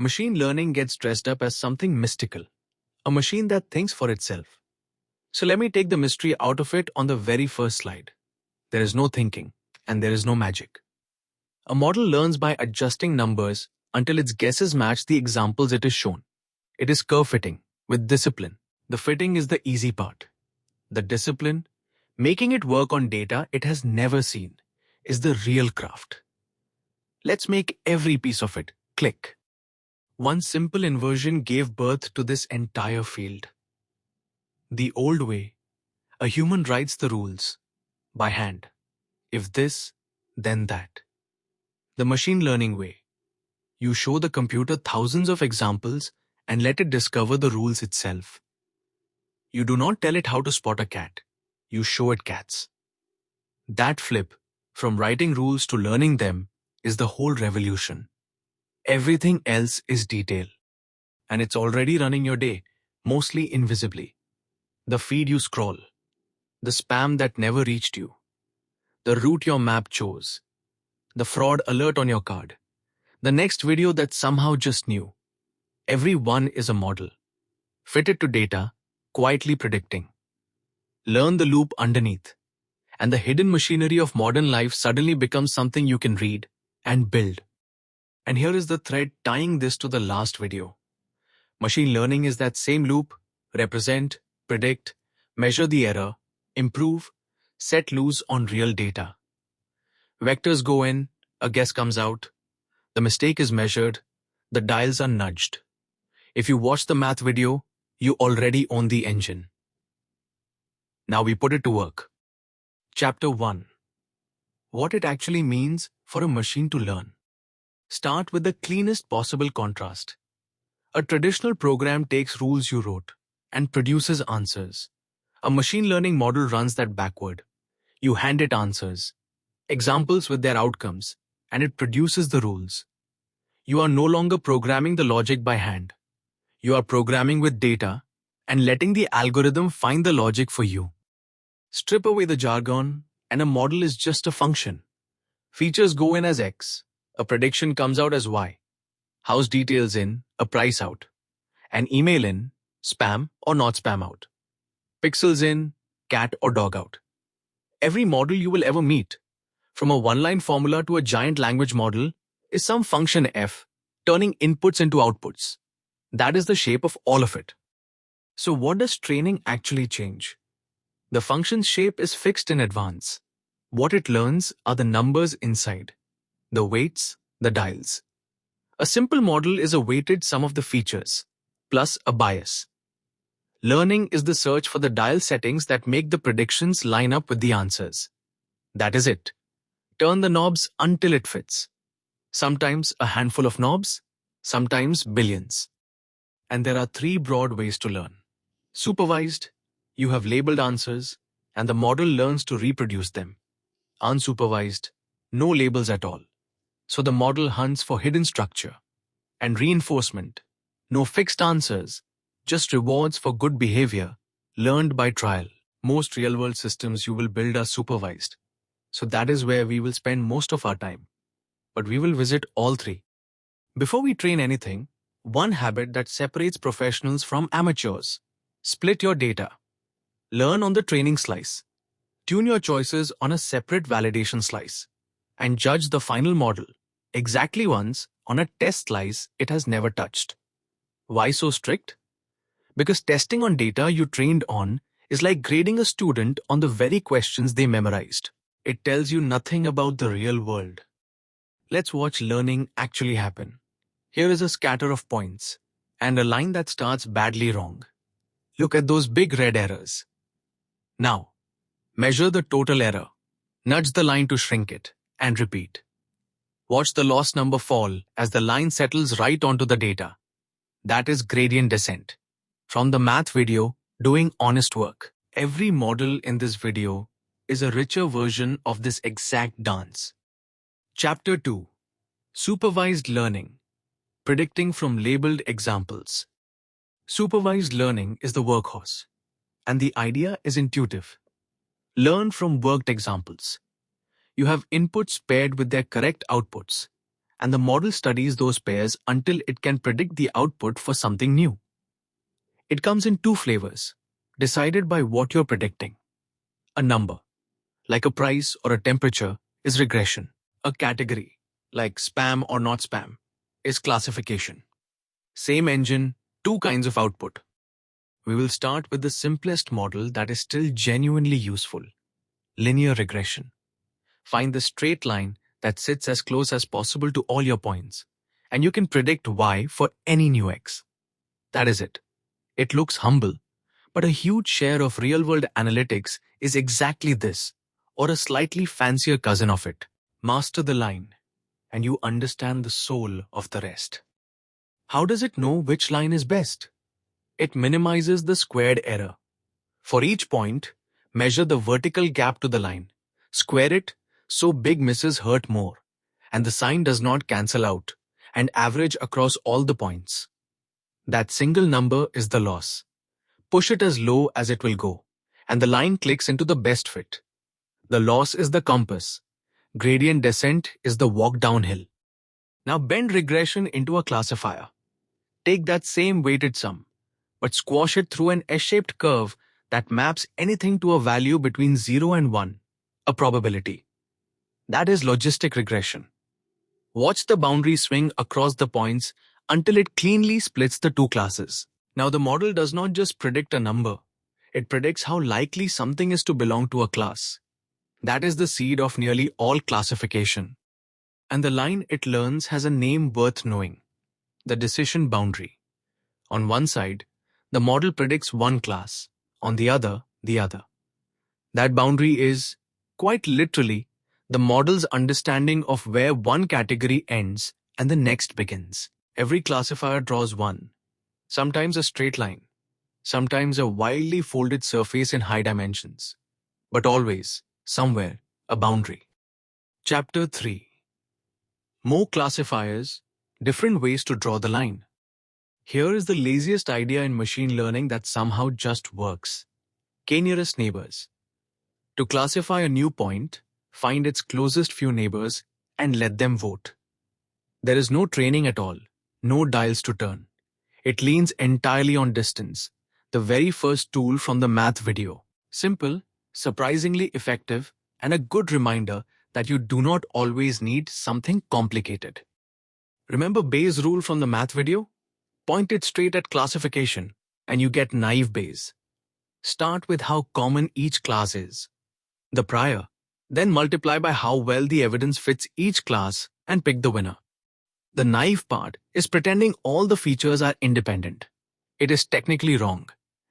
Machine learning gets dressed up as something mystical, a machine that thinks for itself. So let me take the mystery out of it on the very first slide. There is no thinking, and there is no magic. A model learns by adjusting numbers until its guesses match the examples it is shown. It is curve fitting, with discipline. The fitting is the easy part. The discipline, making it work on data it has never seen, is the real craft. Let's make every piece of it click. One simple inversion gave birth to this entire field. The old way, a human writes the rules by hand. If this, then that. The machine learning way, you show the computer thousands of examples and let it discover the rules itself. You do not tell it how to spot a cat, you show it cats. That flip, from writing rules to learning them, is the whole revolution. Everything else is detail. And it's already running your day, mostly invisibly. The feed you scroll, the spam that never reached you, the route your map chose, the fraud alert on your card, the next video that somehow just knew. Every one is a model, fitted to data, quietly predicting. Learn the loop underneath, and the hidden machinery of modern life suddenly becomes something you can read and build. And here is the thread tying this to the last video. Machine learning is that same loop: represent, predict, measure the error, improve, set loose on real data. Vectors go in, a guess comes out, the mistake is measured, the dials are nudged. If you watch the math video, you already own the engine. Now we put it to work. Chapter 1. What it actually means for a machine to learn. Start with the cleanest possible contrast. A traditional program takes rules you wrote and produces answers. A machine learning model runs that backward. You hand it answers, examples with their outcomes, and it produces the rules. You are no longer programming the logic by hand. You are programming with data and letting the algorithm find the logic for you. Strip away the jargon, and a model is just a function. Features go in as X, a prediction comes out as Y. House details in, a price out. An email in, spam or not spam out. Pixels in, cat or dog out. Every model you will ever meet, from a one-line formula to a giant language model, is some function F, turning inputs into outputs. That is the shape of all of it. So what does training actually change? The function's shape is fixed in advance. What it learns are the numbers inside, the weights, the dials. A simple model is a weighted sum of the features, plus a bias. Learning is the search for the dial settings that make the predictions line up with the answers. That is it. Turn the knobs until it fits. Sometimes a handful of knobs, sometimes billions. And there are 3 broad ways to learn. Supervised, you have labeled answers, and the model learns to reproduce them. Unsupervised, no labels at all. So the model hunts for hidden structure. And reinforcement, no fixed answers, just rewards for good behavior, learned by trial. Most real-world systems you will build are supervised. So that is where we will spend most of our time. But we will visit all 3. Before we train anything, one habit that separates professionals from amateurs: split your data. Learn on the training slice. Tune your choices on a separate validation slice. And judge the final model exactly once on a test slice it has never touched. Why so strict? Because testing on data you trained on is like grading a student on the very questions they memorized. It tells you nothing about the real world. Let's watch learning actually happen. Here is a scatter of points and a line that starts badly wrong. Look at those big red errors. Now, measure the total error. Nudge the line to shrink it and repeat. Watch the loss number fall as the line settles right onto the data. That is gradient descent. From the math video, doing honest work. Every model in this video is a richer version of this exact dance. Chapter 2. Supervised learning. Predicting from labeled examples. Supervised learning is the workhorse, and the idea is intuitive. Learn from worked examples. You have inputs paired with their correct outputs, and the model studies those pairs until it can predict the output for something new. It comes in two flavors, decided by what you're predicting. A number, like a price or a temperature, is regression. A category, like spam or not spam, is classification. Same engine, two kinds of output. We will start with the simplest model that is still genuinely useful, linear regression. Find the straight line that sits as close as possible to all your points, and you can predict y for any new x. That is it. It looks humble, but a huge share of real-world analytics is exactly this, or a slightly fancier cousin of it. Master the line, and you understand the soul of the rest. How does it know which line is best? It minimizes the squared error. For each point, measure the vertical gap to the line. Square it so big misses hurt more, and the sign does not cancel out, and average across all the points. That single number is the loss. Push it as low as it will go, and the line clicks into the best fit. The loss is the compass. Gradient descent is the walk downhill. Now bend regression into a classifier. Take that same weighted sum, but squash it through an S-shaped curve that maps anything to a value between 0 and 1, a probability. That is logistic regression. Watch the boundary swing across the points until it cleanly splits the two classes. Now the model does not just predict a number, it predicts how likely something is to belong to a class. That is the seed of nearly all classification. And the line it learns has a name worth knowing, the decision boundary. On one side, the model predicts one class, on the other, the other. That boundary is, quite literally, the model's understanding of where one category ends and the next begins. Every classifier draws one, sometimes a straight line, sometimes a wildly folded surface in high dimensions, but always, somewhere, a boundary. Chapter 3. More classifiers, different ways to draw the line. Here is the laziest idea in machine learning that somehow just works. K-nearest neighbors. To classify a new point, find its closest few neighbors and let them vote. There is no training at all, no dials to turn. It leans entirely on distance, the very first tool from the math video. Simple, surprisingly effective, and a good reminder that you do not always need something complicated. Remember Bayes' rule from the math video? Point it straight at classification, and you get naive Bayes. Start with how common each class is, the prior, then multiply by how well the evidence fits each class and pick the winner. The naive part is pretending all the features are independent. It is technically wrong,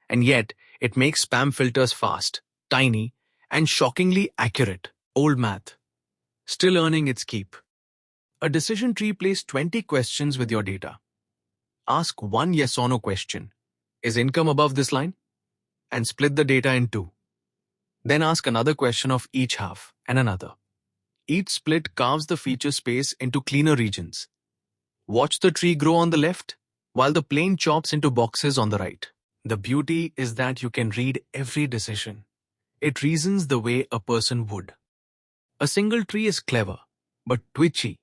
and yet it makes spam filters fast, tiny, and shockingly accurate. Old math. Still earning its keep. A decision tree plays 20 questions with your data. Ask one yes or no question. Is income above this line? And split the data in two. Then ask another question of each half and another. Each split carves the feature space into cleaner regions. Watch the tree grow on the left, while the plane chops into boxes on the right. The beauty is that you can read every decision. It reasons the way a person would. A single tree is clever, but twitchy.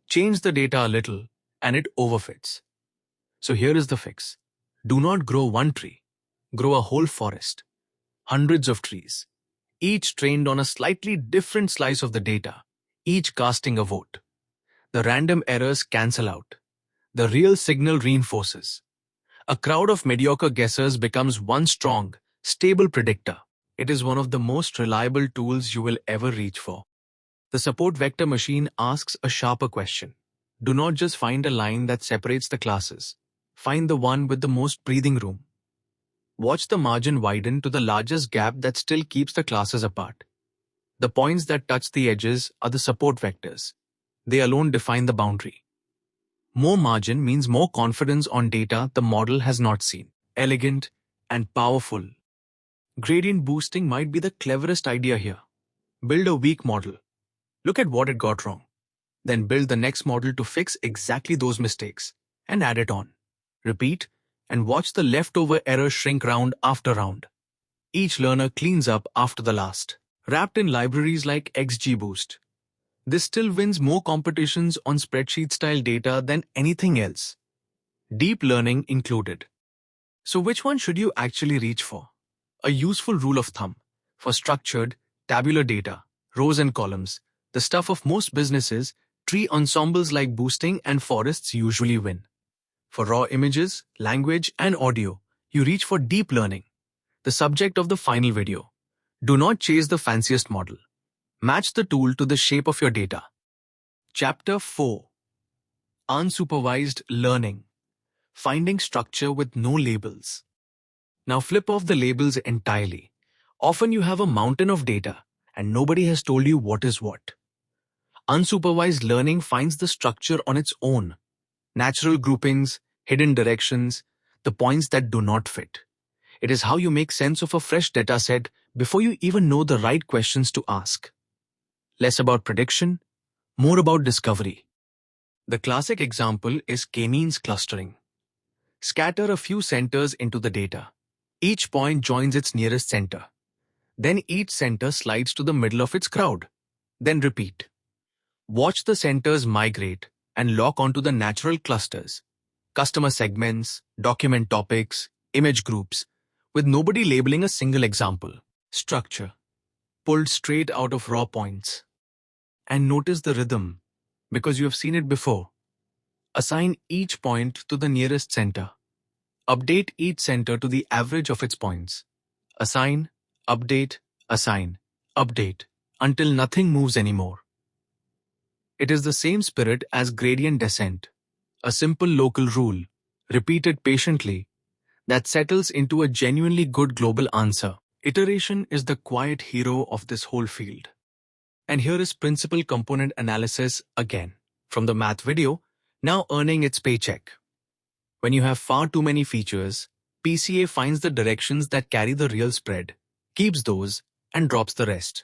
Change the data a little, and it overfits. So here is the fix. Do not grow one tree. Grow a whole forest. Hundreds of trees. Each trained on a slightly different slice of the data, each casting a vote. The random errors cancel out. The real signal reinforces. A crowd of mediocre guessers becomes one strong, stable predictor. It is one of the most reliable tools you will ever reach for. The support vector machine asks a sharper question. Do not just find a line that separates the classes. Find the one with the most breathing room. Watch the margin widen to the largest gap that still keeps the classes apart. The points that touch the edges are the support vectors. They alone define the boundary. More margin means more confidence on data the model has not seen. Elegant and powerful. Gradient boosting might be the cleverest idea here. Build a weak model. Look at what it got wrong. Then build the next model to fix exactly those mistakes and add it on. Repeat and watch the leftover errors shrink round after round. Each learner cleans up after the last. Wrapped in libraries like XGBoost. This still wins more competitions on spreadsheet-style data than anything else, deep learning included. So which one should you actually reach for? A useful rule of thumb: for structured, tabular data, rows and columns, the stuff of most businesses, tree ensembles like boosting and forests usually win. For raw images, language, and audio, you reach for deep learning, the subject of the final video. Do not chase the fanciest model. Match the tool to the shape of your data. Chapter 4: Unsupervised Learning. Finding structure with no labels. Now flip off the labels entirely. Often you have a mountain of data and nobody has told you what is what. Unsupervised learning finds the structure on its own. Natural groupings, hidden directions, the points that do not fit. It is how you make sense of a fresh dataset before you even know the right questions to ask. Less about prediction, more about discovery. The classic example is k-means clustering. Scatter a few centers into the data. Each point joins its nearest center. Then each center slides to the middle of its crowd. Then repeat. Watch the centers migrate and lock onto the natural clusters, customer segments, document topics, image groups, with nobody labeling a single example. Structure, pulled straight out of raw points. And notice the rhythm, because you have seen it before. Assign each point to the nearest center. Update each center to the average of its points. Assign, update, assign, update, until nothing moves anymore. It is the same spirit as gradient descent, a simple local rule, repeated patiently, that settles into a genuinely good global answer. Iteration is the quiet hero of this whole field. And here is principal component analysis again, from the math video, now earning its paycheck. When you have far too many features, PCA finds the directions that carry the real spread, keeps those, and drops the rest.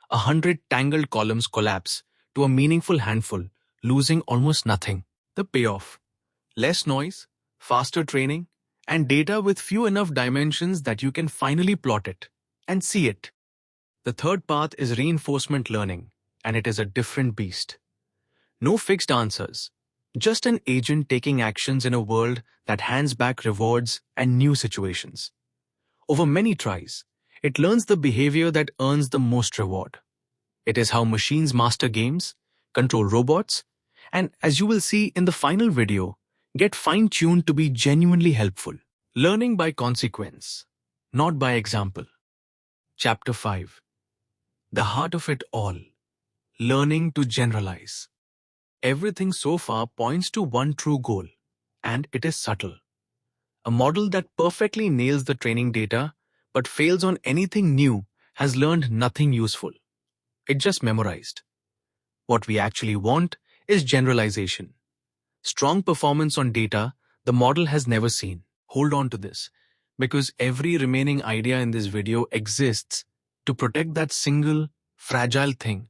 100 tangled columns collapse to a meaningful handful, losing almost nothing. The payoff: less noise, faster training, and data with few enough dimensions that you can finally plot it and see it. The third path is reinforcement learning, and it is a different beast. No fixed answers, just an agent taking actions in a world that hands back rewards and new situations. Over many tries, it learns the behavior that earns the most reward. It is how machines master games, control robots, and as you will see in the final video, get fine-tuned to be genuinely helpful. Learning by consequence, not by example. Chapter 5. The heart of it all. Learning to generalize. Everything so far points to one true goal, and it is subtle. A model that perfectly nails the training data but fails on anything new has learned nothing useful. It just memorized. What we actually want is generalization. Strong performance on data the model has never seen. Hold on to this, because every remaining idea in this video exists to protect that single, fragile thing.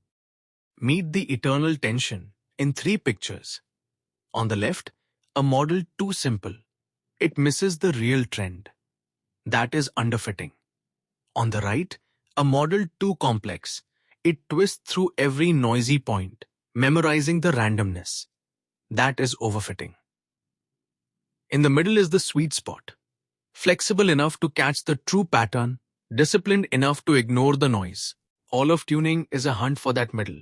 Meet the eternal tension in 3 pictures. On the left, a model too simple. It misses the real trend. That is underfitting. On the right, a model too complex. It twists through every noisy point, memorizing the randomness. That is overfitting. In the middle is the sweet spot. Flexible enough to catch the true pattern, disciplined enough to ignore the noise. All of tuning is a hunt for that middle.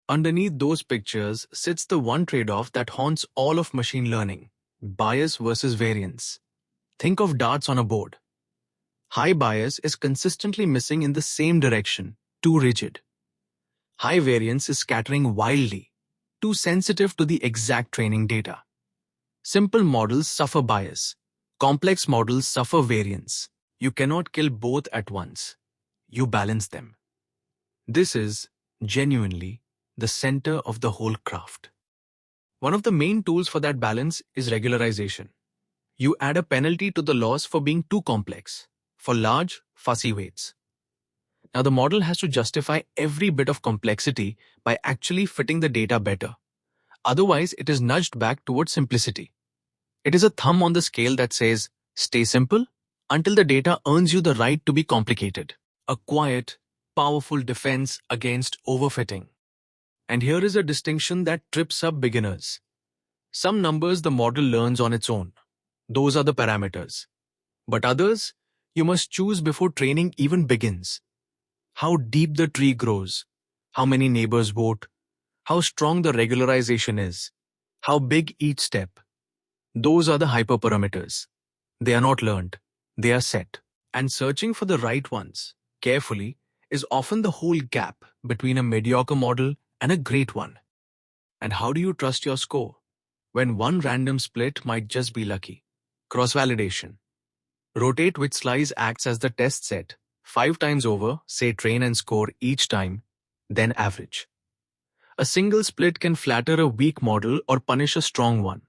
Underneath those pictures sits the one trade-off that haunts all of machine learning: bias versus variance. Think of darts on a board. High bias is consistently missing in the same direction, too rigid. High variance is scattering wildly, too sensitive to the exact training data. Simple models suffer bias. Complex models suffer variance. You cannot kill both at once. You balance them. This is, genuinely, the center of the whole craft. One of the main tools for that balance is regularization. You add a penalty to the loss for being too complex, for large, fussy weights. Now the model has to justify every bit of complexity by actually fitting the data better. Otherwise, it is nudged back towards simplicity. It is a thumb on the scale that says, stay simple until the data earns you the right to be complicated. A quiet, powerful defense against overfitting. And here is a distinction that trips up beginners. Some numbers the model learns on its own. Those are the parameters. But others, you must choose before training even begins. How deep the tree grows, how many neighbors vote, how strong the regularization is, how big each step. Those are the hyperparameters. They are not learned, they are set. And searching for the right ones, carefully, is often the whole gap between a mediocre model and a great one. And how do you trust your score when one random split might just be lucky? Cross-validation. Rotate which slice acts as the test set. 5 times over, say train and score each time, then average. A single split can flatter a weak model or punish a strong one.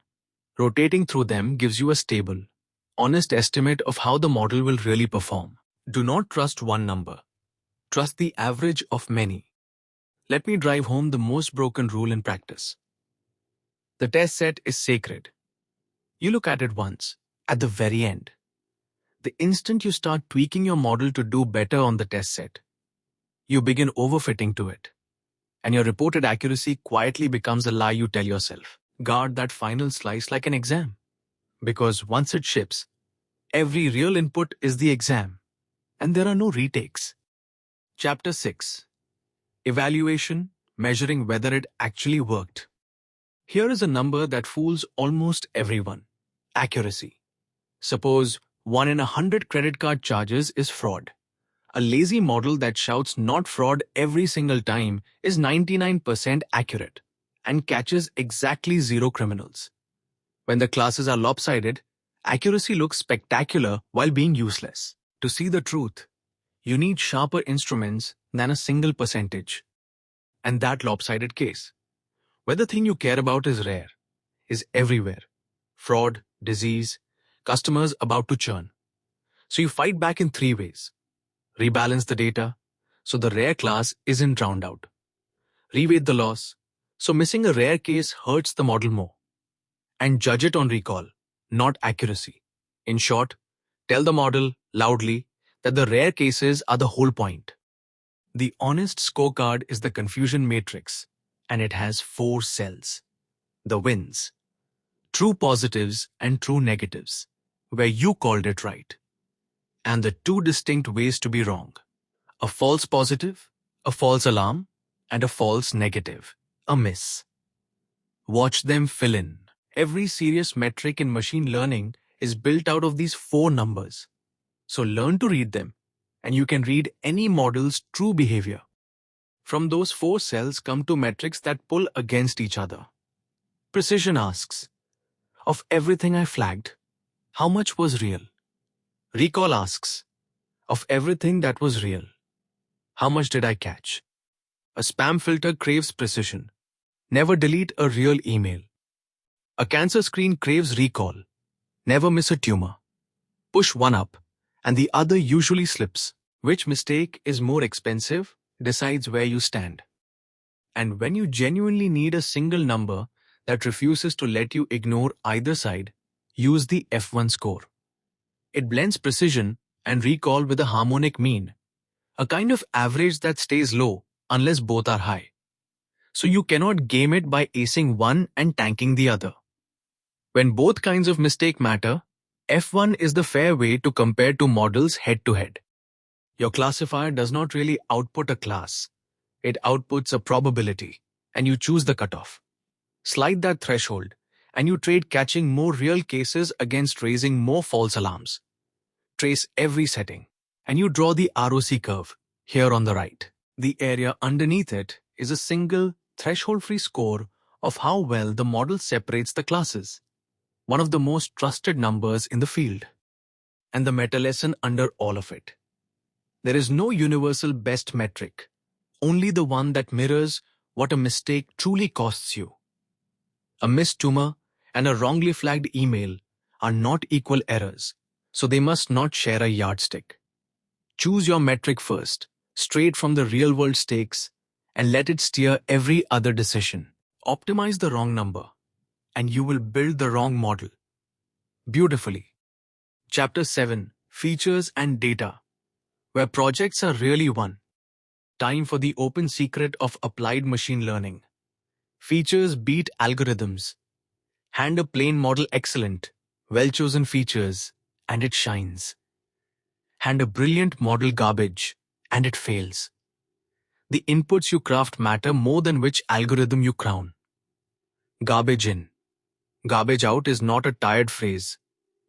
Rotating through them gives you a stable, honest estimate of how the model will really perform. Do not trust one number. Trust the average of many. Let me drive home the most broken rule in practice. The test set is sacred. You look at it once, at the very end. The instant you start tweaking your model to do better on the test set, you begin overfitting to it. And your reported accuracy quietly becomes a lie you tell yourself. Guard that final slice like an exam. Because once it ships, every real input is the exam. And there are no retakes. Chapter 6. Evaluation, measuring whether it actually worked. Here is a number that fools almost everyone. Accuracy. Suppose 1 in 100 credit card charges is fraud. A lazy model that shouts not fraud every single time is 99% accurate and catches exactly 0 criminals. When the classes are lopsided, accuracy looks spectacular while being useless. To see the truth, you need sharper instruments than a single percentage. And that lopsided case, where the thing you care about is rare, is everywhere. Fraud, disease, customers about to churn. So you fight back in 3 ways. Rebalance the data, so the rare class isn't drowned out. Reweight the loss, so missing a rare case hurts the model more. And judge it on recall, not accuracy. In short, tell the model loudly that the rare cases are the whole point. The honest scorecard is the confusion matrix, and it has 4 cells. The wins, true positives and true negatives, where you called it right. And the 2 distinct ways to be wrong. A false positive, a false alarm, and a false negative, a miss. Watch them fill in. Every serious metric in machine learning is built out of these 4 numbers. So learn to read them, and you can read any model's true behavior. From those 4 cells come 2 metrics that pull against each other. Precision asks, of everything I flagged, how much was real? Recall asks, of everything that was real, how much did I catch? A spam filter craves precision. Never delete a real email. A cancer screen craves recall. Never miss a tumor. Push one up, and the other usually slips. Which mistake is more expensive decides where you stand. And when you genuinely need a single number that refuses to let you ignore either side, use the F1 score. It blends precision and recall with a harmonic mean, a kind of average that stays low unless both are high. So you cannot game it by acing one and tanking the other. When both kinds of mistake matter, F1 is the fair way to compare 2 models head-to-head. Your classifier does not really output a class. It outputs a probability, and you choose the cutoff. Slide that threshold, and you trade catching more real cases against raising more false alarms. Trace every setting, and you draw the ROC curve, here on the right. The area underneath it is a single, threshold-free score of how well the model separates the classes, one of the most trusted numbers in the field. And the meta lesson under all of it. There is no universal best metric, only the one that mirrors what a mistake truly costs you. A missed tumor and a wrongly flagged email are not equal errors, so they must not share a yardstick. Choose your metric first, straight from the real-world stakes, and let it steer every other decision. Optimize the wrong number, and you will build the wrong model. Beautifully. Chapter 7. Features and Data, where projects are really won. Time for the open secret of applied machine learning. Features beat algorithms. Hand a plain model excellent, well-chosen features, and it shines. Hand a brilliant model garbage, and it fails. The inputs you craft matter more than which algorithm you crown. Garbage in, garbage out is not a tired phrase.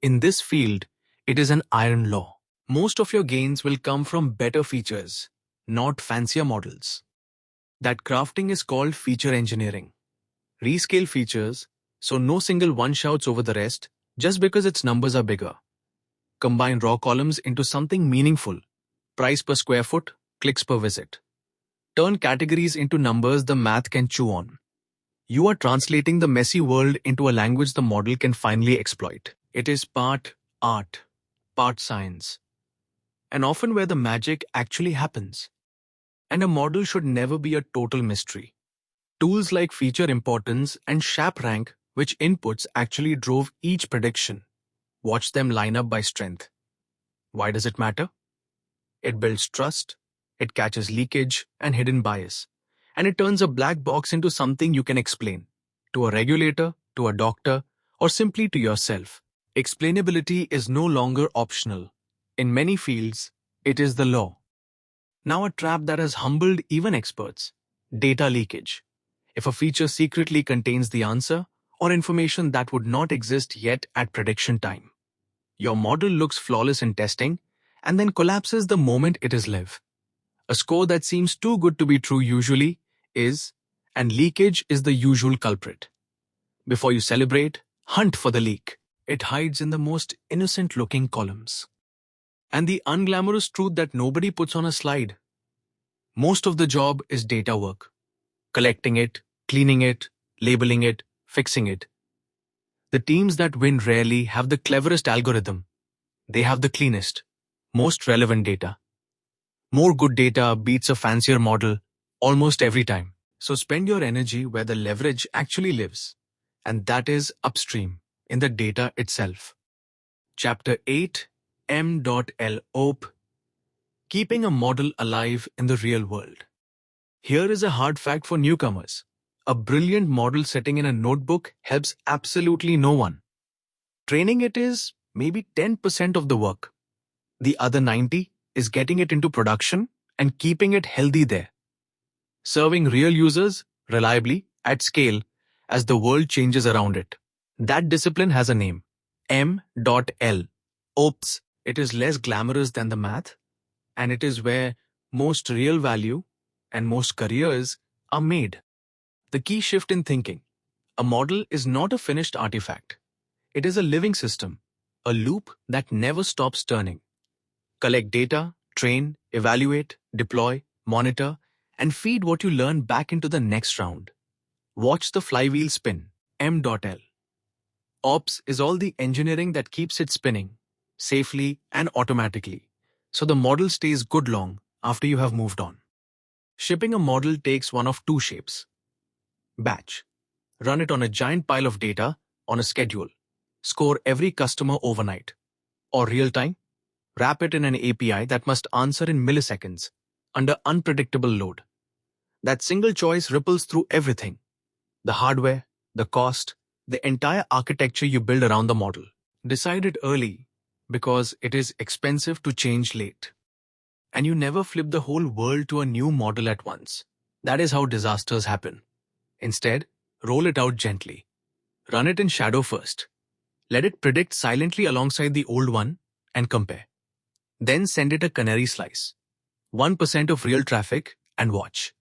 In this field, it is an iron law. Most of your gains will come from better features, not fancier models. That crafting is called feature engineering. Rescale features, so no single one shouts over the rest just because its numbers are bigger. Combine raw columns into something meaningful. Price per square foot, clicks per visit. Turn categories into numbers the math can chew on. You are translating the messy world into a language the model can finally exploit. It is part art, part science, and often where the magic actually happens. And a model should never be a total mystery. Tools like feature importance and SHAP rank, which inputs actually drove each prediction. Watch them line up by strength. Why does it matter? It builds trust, it catches leakage and hidden bias, and it turns a black box into something you can explain to a regulator, to a doctor, or simply to yourself. Explainability is no longer optional. In many fields, it is the law. Now a trap that has humbled even experts: data leakage. If a feature secretly contains the answer or information that would not exist yet at prediction time, your model looks flawless in testing and then collapses the moment it is live. A score that seems too good to be true usually is, and leakage is the usual culprit. Before you celebrate, hunt for the leak. It hides in the most innocent-looking columns. And the unglamorous truth that nobody puts on a slide: most of the job is data work. Collecting it, cleaning it, labeling it, fixing it. The teams that win rarely have the cleverest algorithm. They have the cleanest, most relevant data. More good data beats a fancier model almost every time. So spend your energy where the leverage actually lives, and that is upstream, in the data itself. Chapter 8, MLOP, Keeping a Model Alive in the Real World. Here is a hard fact for newcomers. A brilliant model setting in a notebook helps absolutely no one. Training it is maybe 10% of the work. The other 90 is getting it into production and keeping it healthy there. Serving real users reliably at scale as the world changes around it. That discipline has a name: M.L. Ops. It is less glamorous than the math, and it is where most real value and most careers are made. The key shift in thinking: a model is not a finished artifact. It is a living system, a loop that never stops turning. Collect data, train, evaluate, deploy, monitor, and feed what you learn back into the next round. Watch the flywheel spin. M.L. Ops is all the engineering that keeps it spinning, safely and automatically, so the model stays good long after you have moved on. Shipping a model takes one of two shapes. Batch. Run it on a giant pile of data on a schedule. Score every customer overnight. Or real-time. Wrap it in an API that must answer in milliseconds, under unpredictable load. That single choice ripples through everything: the hardware, the cost, the entire architecture you build around the model. Decide it early, because it is expensive to change late. And you never flip the whole world to a new model at once. That is how disasters happen. Instead, roll it out gently. Run it in shadow first. Let it predict silently alongside the old one and compare. Then send it a canary slice, 1% of real traffic, and watch.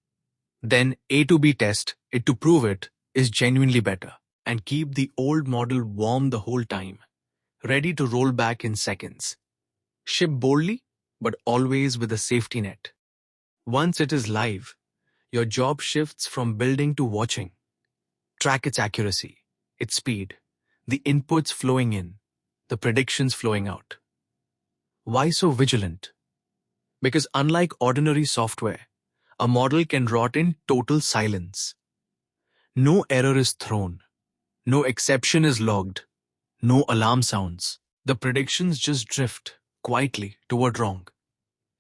Then A to B test it to prove it is genuinely better, and keep the old model warm the whole time, ready to roll back in seconds. Ship boldly, but always with a safety net. Once it is live, your job shifts from building to watching. Track its accuracy, its speed, the inputs flowing in, the predictions flowing out. Why so vigilant? Because unlike ordinary software, a model can rot in total silence. No error is thrown, no exception is logged, no alarm sounds. The predictions just drift quietly toward wrong.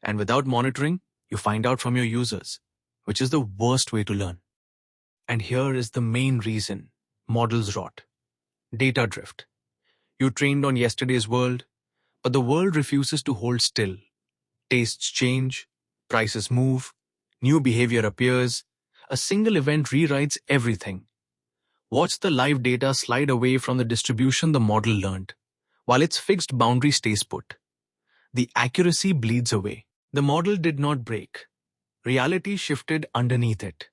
And without monitoring, you find out from your users, which is the worst way to learn. And here is the main reason models rot. Data drift. You trained on yesterday's world, but the world refuses to hold still. Tastes change, prices move, new behavior appears. A single event rewrites everything. Watch the live data slide away from the distribution the model learned, while its fixed boundary stays put. The accuracy bleeds away. The model did not break. Reality shifted underneath it.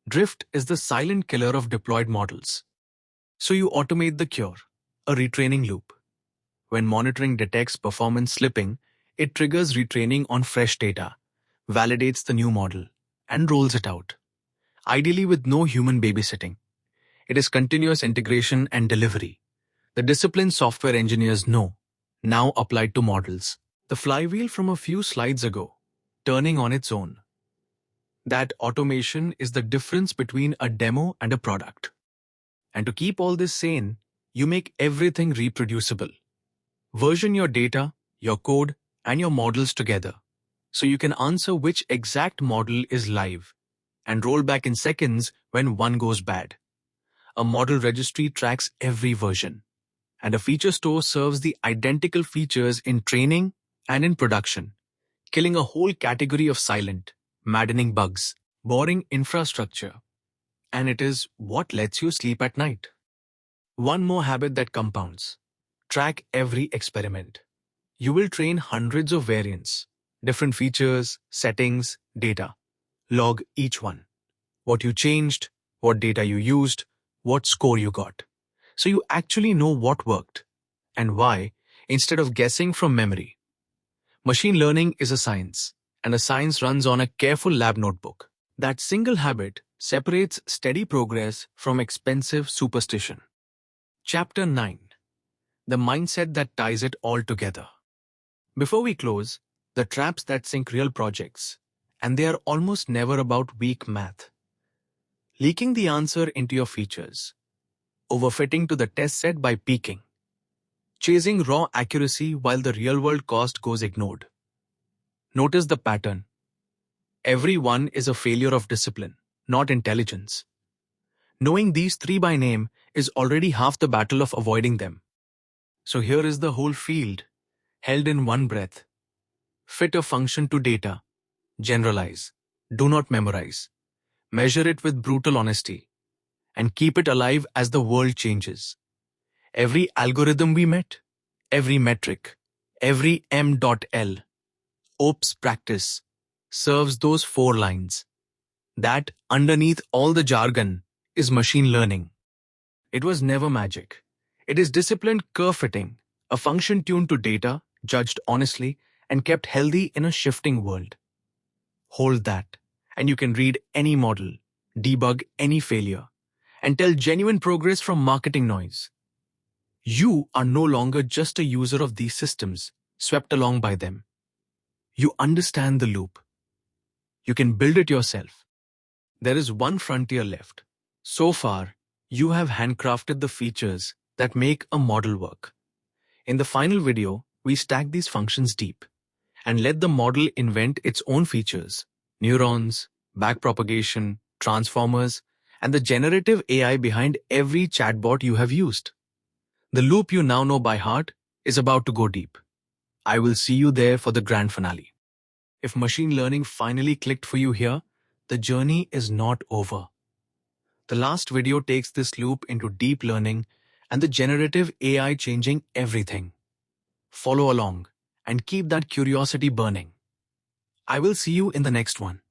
Drift is the silent killer of deployed models. So you automate the cure, a retraining loop. When monitoring detects performance slipping, it triggers retraining on fresh data, validates the new model, and rolls it out. Ideally with no human babysitting. It is continuous integration and delivery. The discipline software engineers know, now applied to models. The flywheel from a few slides ago, turning on its own. That automation is the difference between a demo and a product. And to keep all this sane, you make everything reproducible. Version your data, your code, and your models together, so you can answer which exact model is live, and roll back in seconds when one goes bad. A model registry tracks every version, and a feature store serves the identical features in training and in production, killing a whole category of silent, maddening bugs, boring infrastructure. And it is what lets you sleep at night. One more habit that compounds. Track every experiment. You will train hundreds of variants, different features, settings, data. Log each one. What you changed, what data you used, what score you got. So you actually know what worked and why instead of guessing from memory. Machine learning is a science, and a science runs on a careful lab notebook. That single habit separates steady progress from expensive superstition. Chapter 9. The mindset that ties it all together. Before we close, the traps that sink real projects, and they are almost never about weak math. Leaking the answer into your features. Overfitting to the test set by peaking. Chasing raw accuracy while the real-world cost goes ignored. Notice the pattern. Every one is a failure of discipline, not intelligence. Knowing these three by name is already half the battle of avoiding them. So here is the whole field, held in one breath. Fit a function to data. Generalize. Do not memorize. Measure it with brutal honesty. And keep it alive as the world changes. Every algorithm we met, every metric, every M.L, OPS practice, serves those 4 lines. That, underneath all the jargon, is machine learning. It was never magic. It is disciplined curve fitting, a function tuned to data, judged honestly, and kept healthy in a shifting world. Hold that, and you can read any model, debug any failure, and tell genuine progress from marketing noise. You are no longer just a user of these systems, swept along by them. You understand the loop. You can build it yourself. There is one frontier left. So far, you have handcrafted the features that make a model work. In the final video, we stack these functions deep and let the model invent its own features, neurons, backpropagation, transformers, and the generative AI behind every chatbot you have used. The loop you now know by heart is about to go deep. I will see you there for the grand finale. If machine learning finally clicked for you here, the journey is not over. The last video takes this loop into deep learning and the generative AI changing everything. Follow along and keep that curiosity burning. I will see you in the next one.